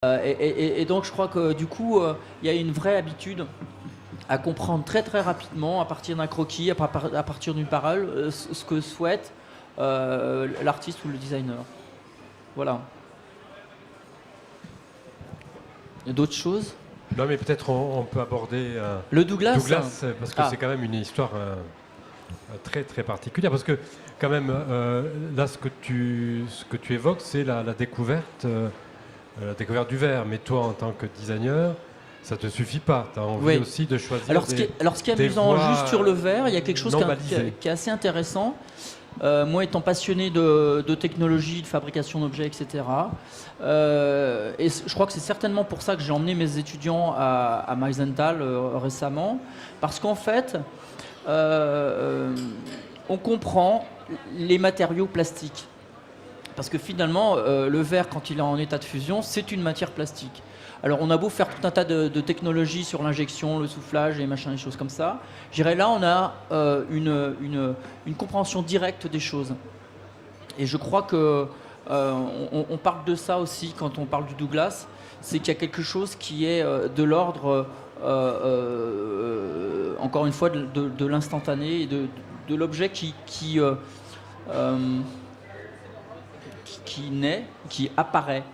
Et donc je crois que du coup, il y a une vraie habitude à comprendre très très rapidement, à partir d'un croquis, à partir d'une parole, ce que souhaite l'artiste ou le designer. Voilà. Il y a d'autres choses? Non, mais peut-être on peut aborder Le Douglas. Douglas, parce que c'est quand même une histoire très très particulière. Parce que quand même, là, ce que tu évoques, c'est la découverte du verre. Mais toi, en tant que designer, ça te suffit pas. Tu as envie aussi de choisir. Alors, ce qui est amusant, juste sur le verre, il y a quelque chose qui est assez intéressant. Moi, étant passionné de technologie, de fabrication d'objets, etc. Et je crois que c'est certainement pour ça que j'ai emmené mes étudiants à Meisenthal récemment. Parce qu'en fait, on comprend les matériaux plastiques. Parce que finalement, le verre, quand il est en état de fusion, c'est une matière plastique. Alors on a beau faire tout un tas de technologies sur l'injection, le soufflage et machin, des choses comme ça. Je dirais là, on a une compréhension directe des choses. Et je crois que on parle de ça aussi quand on parle du Douglas, c'est qu'il y a quelque chose qui est de l'ordre, encore une fois, de l'instantané et de l'objet qui naît, qui apparaît.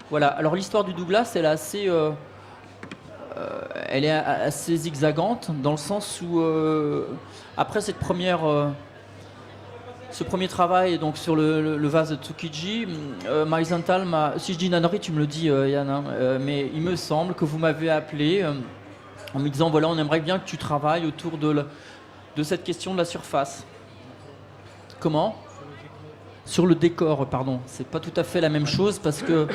Voilà. Alors l'histoire du Douglas, elle est assez zigzagante dans le sens où après ce premier travail donc sur le vase de Tsukiji, Meisenthal m'a, si je dis nannerie, tu me le dis Yann, hein, mais il me semble que vous m'avez appelé en me disant voilà, on aimerait bien que tu travailles autour de cette question de la surface. Comment ? Sur le décor, pardon, c'est pas tout à fait la même chose parce que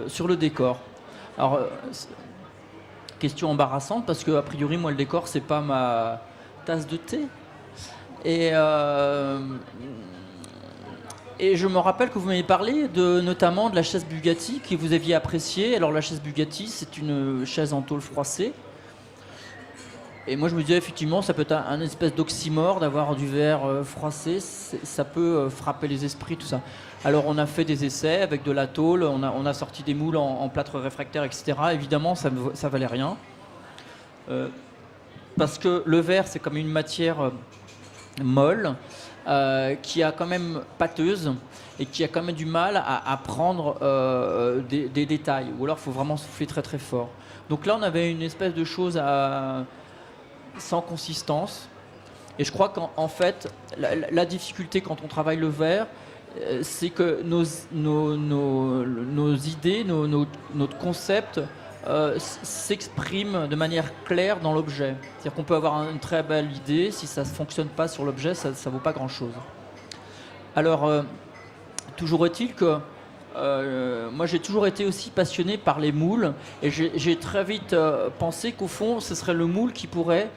sur le décor. Alors, question embarrassante parce que a priori, moi, le décor, c'est pas ma tasse de thé. Et je me rappelle que vous m'avez parlé notamment de la chaise Bugatti que vous aviez appréciée. Alors, la chaise Bugatti, c'est une chaise en tôle froissée. Et moi je me disais effectivement ça peut être un espèce d'oxymore d'avoir du verre froissé, ça peut frapper les esprits, tout ça. Alors on a fait des essais avec de la tôle, on a sorti des moules en plâtre réfractaire, etc. Évidemment ça valait rien. Parce que le verre c'est comme une matière molle, qui a quand même pâteuse et qui a quand même du mal à prendre des détails. Ou alors il faut vraiment souffler très très fort. Donc là on avait une espèce de chose sans consistance. Et je crois qu'en fait, la difficulté quand on travaille le verre, c'est que nos idées, notre concept s'expriment de manière claire dans l'objet. C'est-à-dire qu'on peut avoir une très belle idée, si ça ne fonctionne pas sur l'objet, ça ne vaut pas grand-chose. Alors, toujours est-il que moi j'ai toujours été aussi passionné par les moules et j'ai très vite pensé qu'au fond ce serait le moule qui pourrait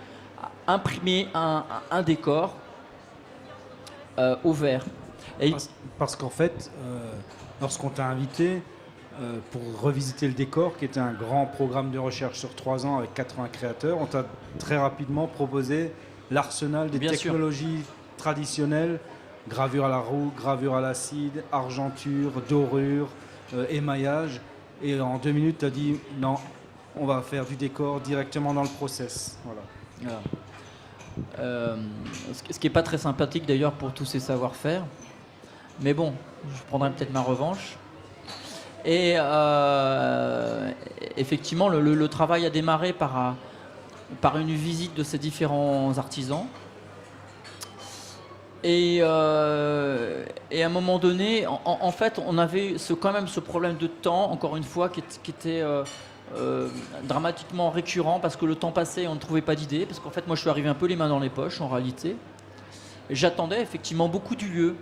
imprimer un décor au verre. Parce qu'en fait, lorsqu'on t'a invité pour revisiter le décor, qui était un grand programme de recherche sur 3 ans avec 80 créateurs, on t'a très rapidement proposé l'arsenal des technologies traditionnelles. Gravure à la roue, gravure à l'acide, argenture, dorure, émaillage. Et en 2 minutes, tu as dit non, on va faire du décor directement dans le process. Voilà. Ce qui n'est pas très sympathique d'ailleurs pour tous ces savoir-faire. Mais bon, je prendrai peut-être ma revanche. Et effectivement, le travail a démarré par une visite de ces différents artisans. Et à un moment donné, en fait, on avait quand même ce problème de temps, encore une fois, qui était dramatiquement récurrent parce que le temps passait et on ne trouvait pas d'idées. Parce qu'en fait, moi, je suis arrivé un peu les mains dans les poches, en réalité. J'attendais effectivement beaucoup du lieu.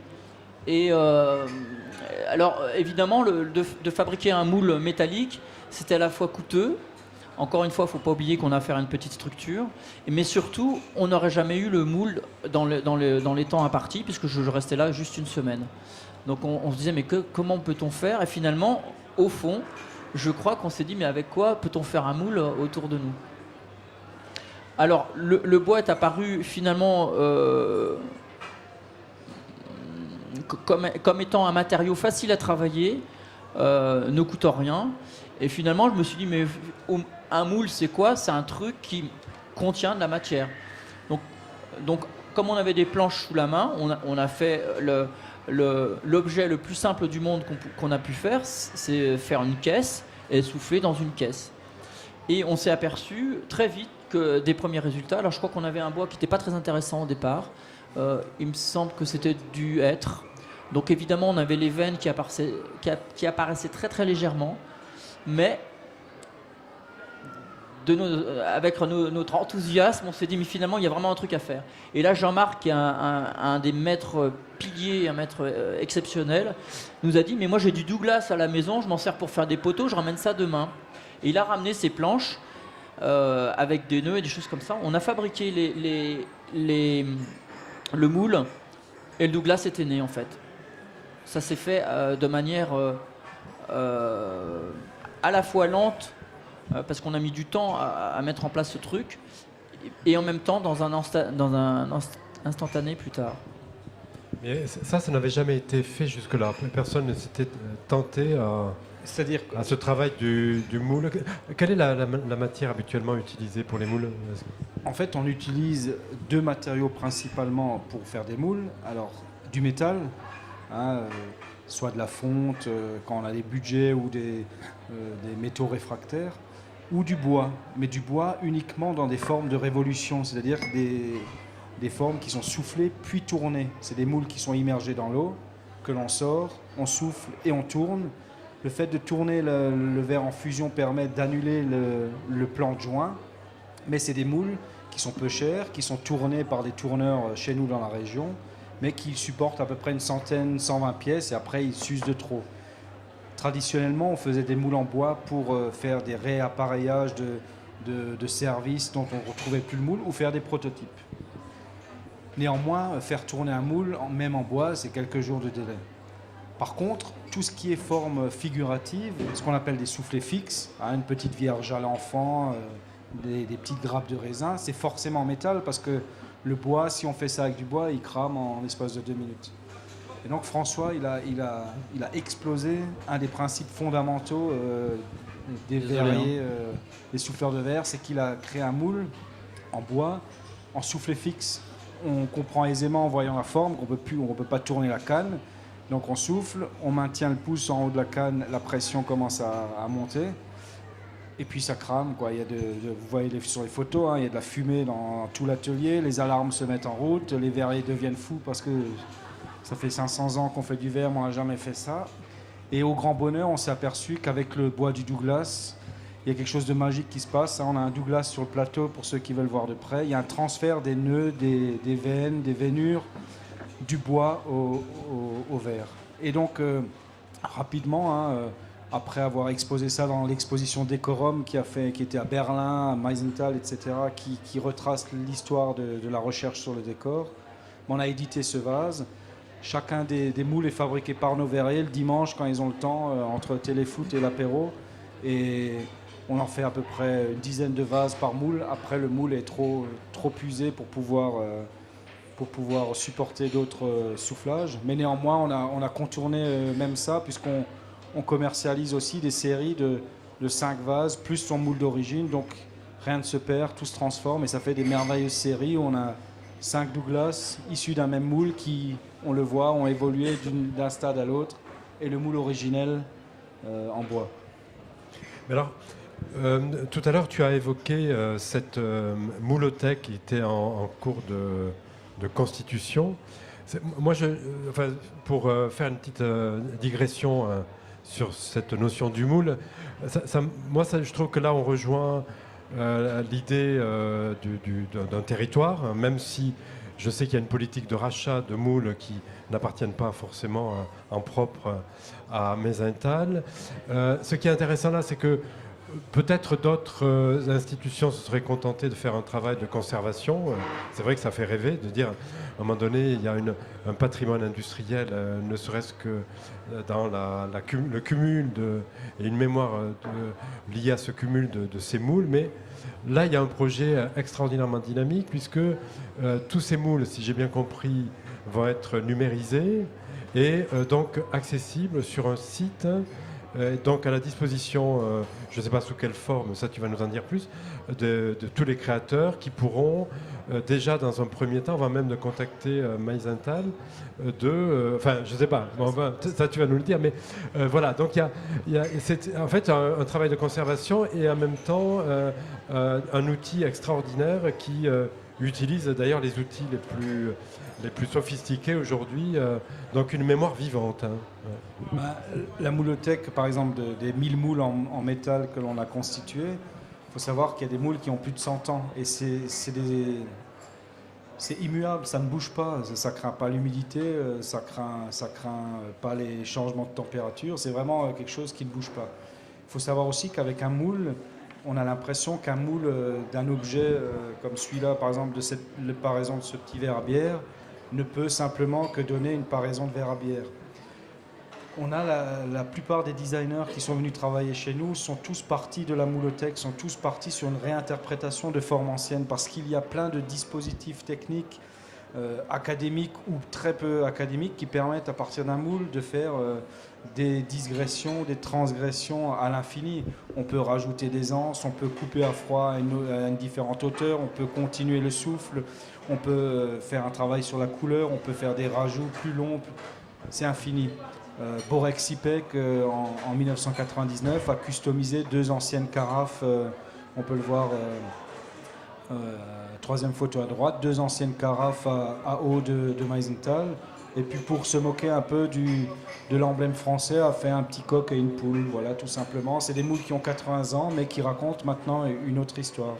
Et alors, évidemment, de fabriquer un moule métallique, c'était à la fois coûteux. Encore une fois, il ne faut pas oublier qu'on a affaire à une petite structure. Mais surtout, on n'aurait jamais eu le moule dans les temps impartis, puisque je restais là juste une semaine. Donc on se disait, mais comment peut-on faire ? Et finalement, au fond, je crois qu'on s'est dit, mais avec quoi peut-on faire un moule autour de nous ? Alors, le bois est apparu finalement comme étant un matériau facile à travailler, ne coûtant rien. Et finalement, je me suis dit, mais un moule, c'est quoi? C'est un truc qui contient de la matière. Donc comme on avait des planches sous la main, on a fait l'objet le plus simple du monde qu'on a pu faire, c'est faire une caisse et souffler dans une caisse. Et on s'est aperçu très vite que des premiers résultats. Alors je crois qu'on avait un bois qui n'était pas très intéressant au départ. Il me semble que c'était du hêtre. Donc évidemment, on avait les veines qui apparaissaient très très légèrement. Mais avec notre enthousiasme, on s'est dit, mais finalement, il y a vraiment un truc à faire. Et là, Jean-Marc, qui est un des maîtres piliers, un maître exceptionnel, nous a dit, mais moi j'ai du Douglas à la maison, je m'en sers pour faire des poteaux, je ramène ça demain. Et il a ramené ses planches avec des nœuds et des choses comme ça. On a fabriqué le moule et le Douglas était né en fait. Ça s'est fait de manière à la fois lente, parce qu'on a mis du temps à mettre en place ce truc, et en même temps dans un instantané plus tard. Mais ça n'avait jamais été fait jusque-là. Personne ne s'était tenté à ce travail du moule. Quelle est la matière habituellement utilisée pour les moules? En fait, on utilise deux matériaux principalement pour faire des moules. Alors, du métal, soit de la fonte quand on a des budgets ou des métaux réfractaires, ou du bois, mais du bois uniquement dans des formes de révolution, c'est-à-dire des formes qui sont soufflées puis tournées. C'est des moules qui sont immergés dans l'eau, que l'on sort, on souffle et on tourne. Le fait de tourner le verre en fusion permet d'annuler le plan de joint, mais c'est des moules qui sont peu chers, qui sont tournés par des tourneurs chez nous dans la région, mais qui supportent à peu près 120 pièces et après ils s'usent de trop. Traditionnellement, on faisait des moules en bois pour faire des réappareillages de services dont on ne retrouvait plus le moule ou faire des prototypes. Néanmoins, faire tourner un moule, même en bois, c'est quelques jours de délai. Par contre, tout ce qui est forme figurative, ce qu'on appelle des soufflets fixes, une petite vierge à l'enfant, des petites grappes de raisin, c'est forcément en métal parce que le bois, si on fait ça avec du bois, il crame en l'espace de 2 minutes. Et donc François, il a explosé un des principes fondamentaux des verriers, des souffleurs de verre, c'est qu'il a créé un moule en bois, en soufflet fixe. On comprend aisément en voyant la forme qu'on ne peut pas tourner la canne. Donc on souffle, on maintient le pouce en haut de la canne, la pression commence à monter. Et puis ça crame, quoi. Vous voyez sur les photos, il y a de la fumée dans tout l'atelier, les alarmes se mettent en route, les verriers deviennent fous parce que ça fait 500 ans qu'on fait du verre, mais on n'a jamais fait ça. Et au grand bonheur, on s'est aperçu qu'avec le bois du Douglas, il y a quelque chose de magique qui se passe. On a un Douglas sur le plateau pour ceux qui veulent voir de près. Il y a un transfert des nœuds, des veines, des veinures, du bois au verre. Et donc, rapidement, après avoir exposé ça dans l'exposition Décorum qui était à Berlin, à Meisenthal, etc., qui retrace l'histoire de la recherche sur le décor, on a édité ce vase. Chacun des moules est fabriqué par nos verriers le dimanche quand ils ont le temps, entre téléfoot et l'apéro. Et on en fait à peu près une dizaine de vases par moule. Après, le moule est trop usé pour pouvoir supporter d'autres soufflages. Mais néanmoins, on a contourné même ça, puisqu'on commercialise aussi des séries de 5 vases, plus son moule d'origine. Donc rien ne se perd, tout se transforme et ça fait des merveilleuses séries où on a 5 Douglas issus d'un même moule qui, on le voit, ont évolué d'un stade à l'autre, et le moule originel en bois. Mais alors, tout à l'heure, tu as évoqué cette moulothèque qui était en cours de constitution. Moi, pour faire une petite digression sur cette notion du moule, je trouve que là, on rejoint l'idée d'un territoire, même si je sais qu'il y a une politique de rachat de moules qui n'appartiennent pas forcément en propre à Meisenthal. Ce qui est intéressant là, c'est que peut-être d'autres institutions se seraient contentées de faire un travail de conservation. C'est vrai que ça fait rêver de dire, à un moment donné, il y a un patrimoine industriel, ne serait-ce que dans le cumul et une mémoire liée à ce cumul de ces moules. Mais là, il y a un projet extraordinairement dynamique, puisque tous ces moules, si j'ai bien compris, vont être numérisés et donc accessibles sur un site donc à la disposition, je ne sais pas sous quelle forme, ça tu vas nous en dire plus, de tous les créateurs qui pourront déjà dans un premier temps, avant même de contacter Meisenthal, enfin je ne sais pas, bon, ça tu vas nous le dire, mais voilà, donc il y a c'est en fait un travail de conservation et en même temps un outil extraordinaire qui utilise d'ailleurs les outils les plus sophistiqués aujourd'hui, donc une mémoire vivante. Hein. Ouais. La moulothèque, par exemple, des 1000 moules en métal que l'on a constitués, il faut savoir qu'il y a des moules qui ont plus de 100 ans et c'est immuable, ça ne bouge pas, ça craint pas l'humidité, ça craint pas les changements de température, c'est vraiment quelque chose qui ne bouge pas. Il faut savoir aussi qu'avec un moule, on a l'impression qu'un moule d'un objet comme celui-là, par exemple, de cette paraison de ce petit verre à bière, ne peut simplement que donner une paraison de verre à bière. On a la plupart des designers qui sont venus travailler chez nous sont tous partis de la moulothèque, sont tous partis sur une réinterprétation de formes anciennes parce qu'il y a plein de dispositifs techniques académiques ou très peu académiques qui permettent à partir d'un moule de faire des digressions, des transgressions à l'infini. On peut rajouter des anses, on peut couper à froid à une différente hauteur, on peut continuer le souffle, on peut faire un travail sur la couleur, on peut faire des rajouts plus longs, c'est infini. Borek Sipek, en 1999, a customisé 2 anciennes carafes, on peut le voir, troisième photo à droite, 2 anciennes carafes à eau de Meisenthal. Et puis pour se moquer un peu de l'emblème français, a fait un petit coq et une poule, voilà, tout simplement. C'est des moules qui ont 80 ans, mais qui racontent maintenant une autre histoire.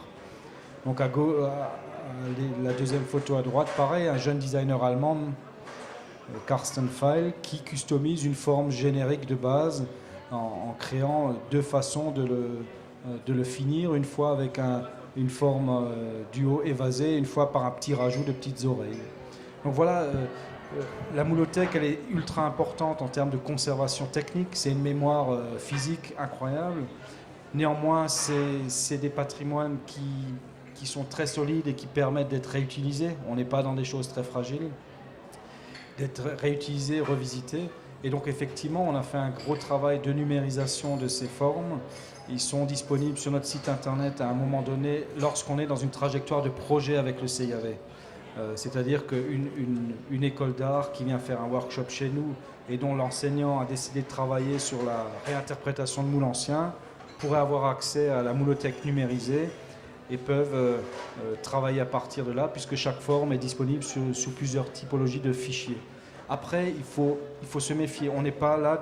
Donc la deuxième photo à droite, pareil, un jeune designer allemand, Carsten Feil, qui customise une forme générique de base en créant 2 façons de le finir, une fois avec une forme du haut évasée, une fois par un petit rajout de petites oreilles. Donc voilà, la moulothèque, elle est ultra importante en termes de conservation technique, c'est une mémoire physique incroyable. Néanmoins, c'est des patrimoines qui sont très solides et qui permettent d'être réutilisés. On n'est pas dans des choses très fragiles, d'être réutilisés, revisités. Et donc effectivement, on a fait un gros travail de numérisation de ces formes. Ils sont disponibles sur notre site internet à un moment donné lorsqu'on est dans une trajectoire de projet avec le CIAV. C'est-à-dire qu'une école d'art qui vient faire un workshop chez nous et dont l'enseignant a décidé de travailler sur la réinterprétation de moules anciens pourrait avoir accès à la moulothèque numérisée et peuvent travailler à partir de là, puisque chaque forme est disponible sous plusieurs typologies de fichiers. Après, il faut se méfier. On n'est pas là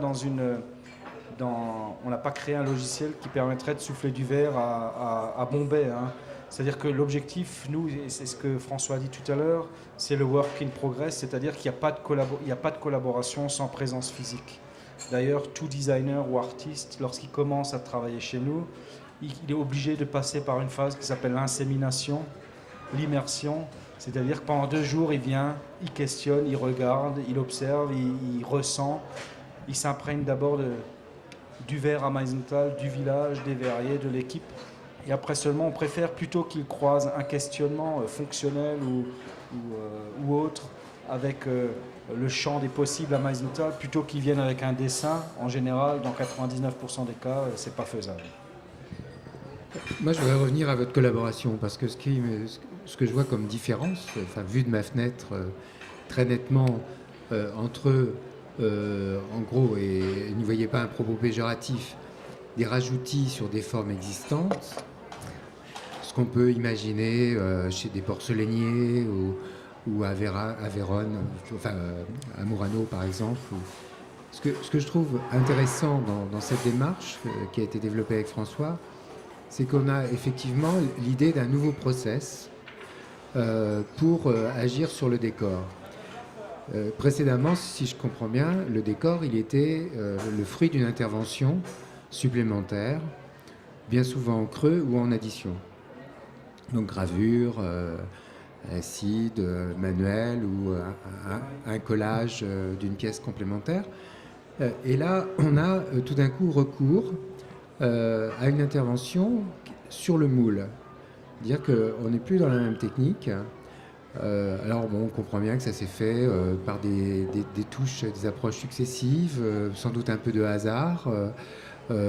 on n'a pas créé un logiciel qui permettrait de souffler du verre à Bombay. Hein. C'est-à-dire que l'objectif, nous, et c'est ce que François a dit tout à l'heure, c'est le work in progress, c'est-à-dire qu'il n'y a pas de collaboration sans présence physique. D'ailleurs, tout designer ou artiste, lorsqu'il commence à travailler chez nous, il est obligé de passer par une phase qui s'appelle l'insémination, l'immersion, c'est-à-dire que pendant 2 jours, il vient, il questionne, il regarde, il observe, il ressent, il s'imprègne d'abord du verre à Meisenthal, du village, des verriers, de l'équipe. Et après seulement, on préfère plutôt qu'il croise un questionnement fonctionnel ou autre avec le champ des possibles à Meisenthal, plutôt qu'il vienne avec un dessin. En général, dans 99% des cas, c'est pas faisable. Moi, je voudrais revenir à votre collaboration, parce que ce que je vois comme différence, enfin, vu de ma fenêtre, très nettement, entre eux, en gros, et n'y voyez pas un propos péjoratif, des rajoutis sur des formes existantes, ce qu'on peut imaginer chez des porcelainiers ou à Vérone, enfin à Murano par exemple. Ce que je trouve intéressant dans cette démarche qui a été développée avec François, c'est qu'on a effectivement l'idée d'un nouveau process pour agir sur le décor. Précédemment, si je comprends bien, le décor, il était le fruit d'une intervention supplémentaire, bien souvent en creux ou en addition. Donc gravure, acide, manuel ou un collage d'une pièce complémentaire. Et là, on a tout d'un coup recours à une intervention sur le moule. Dire qu'on n'est plus dans la même technique. Alors bon, on comprend bien que ça s'est fait par des touches, des approches successives, sans doute un peu de hasard.